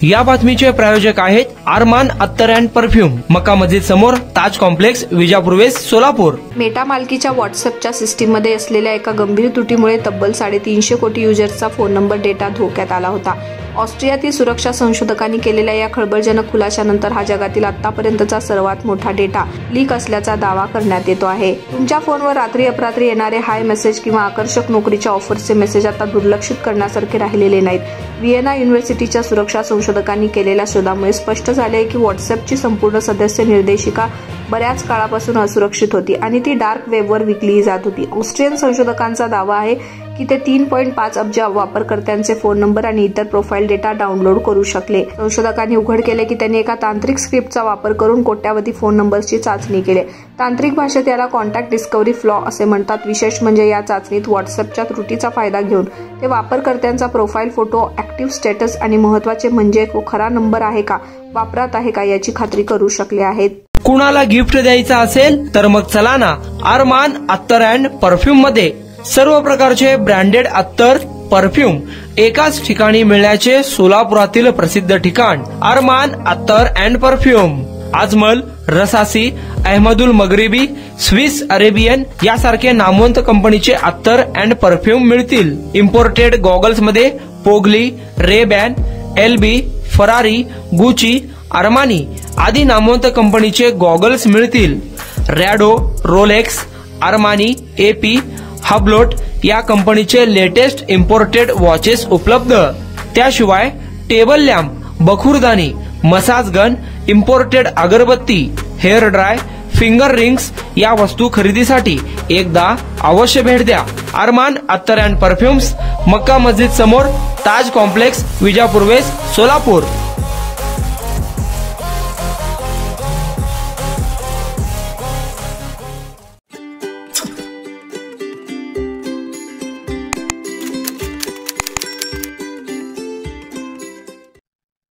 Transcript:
या बातमीचे प्रायोजक आहेत अरमान अत्तर अँड परफ्यूम, मक्का मस्जिद समोर, Taj complex, Vijapur west, Solapur. Meta मालकीच्या व्हॉट्सअपच्या सिस्टीममध्ये असलेल्या एका गंभीर त्रुटीमुळे तब्बल 350 कोटी युजर्सचा फोन नंबर डेटा धोक्यात आला होता। ऑस्ट्रियातील सुरक्षा संशोधकांनी केलेल्या या खळबळजनक खुलाशानंतर हा जगातील आतापर्यंतचा सर्वात मोठा डेटा लीक असल्याचा दावा करण्यात येतो आहे। तुमच्या फोनवर रात्री अपरात्री येणारे हाय मेसेज किंवा आकर्षक नोकरीच्या ऑफर्सचे मेसेज आता दुर्लक्षित करण्यासारखे राहिलेले नाहीत। व्हिएना युनिव्हर्सिटीच्या सुरक्षा संशोधकांनी केलेल्या शोधामुळे स्पष्ट झाले आहे की व्हॉट्सअपची संपूर्ण सदस्य निर्देशिका बऱ्याच काळापासून असुरक्षित होती आणि ती डार्क वेबवर विकली जात होती। ऑस्ट्रियन संशोधकांचा दावा आहे की ते 3.5 अब्ज वापरकर्त्यांचे फोन नंबर आणि इतर प्रोफाइल डेटा डाउनलोड करू शकले। संशोधकांनी उघड केले की त्यांनी एका तांत्रिक स्क्रिप्टचा वापर करून कोट्यावधी फोन नंबर्सची चाचणी केली। तांत्रिक भाषेत याला कॉन्टॅक्ट डिस्कव्हरी फ्लॉ असे म्हणतात। विशेष म्हणजे या चाचणीत व्हॉट्सअपच्या त्रुटीचा फायदा घेऊन ते वापरकर्त्यांचा प्रोफाइल फोटो, ऍक्टिव्ह स्टेटस आणि महत्त्वाचे म्हणजे खरा नंबर आहे का, वापरात आहे का याची खात्री करू शकले आहेत। कुणाला गिफ्ट द्यायचा असेल तर मग चला ना अरमान अत्तर अँड परफ्यूम मध्ये। सर्व प्रकारचे ब्रँडेड अत्तर, परफ्यूम एकाच ठिकाणी मिळण्याचे सोलापुरातील प्रसिद्ध ठिकाण Armaan Attar and perfume. Ajmal, Rasasi, Ahmed al Maghribi, Swiss Arabian यासारखे नामवंत कंपनीचे अत्तर अँड परफ्यूम मिळतील। इम्पोर्टेड गॉगल्स मध्ये पोगली, Ray Ban, LB, Ferrari, Gucci, Armani आदी नामवंत कंपनीचे गॉगल्स मिळतील। Rado, Rolex, Armani, AP, Hublot या कंपनीचे लेटेस्ट इम्पोर्टेड वॉचेस उपलब्ध। त्याशिवाय टेबल लॅम्प, बखुरदानी, मसाज गन, इम्पोर्टेड अगरबत्ती, हेअर ड्राय, फिंगर रिंग्स या वस्तू खरेदीसाठी एकदा अवश्य भेट द्या। अरमान अत्तर अँड परफ्यूम्स, मक्का मस्जिद समोर, ताज कॉम्प्लेक्स, विजापूर वेस्ट, सोलापूर।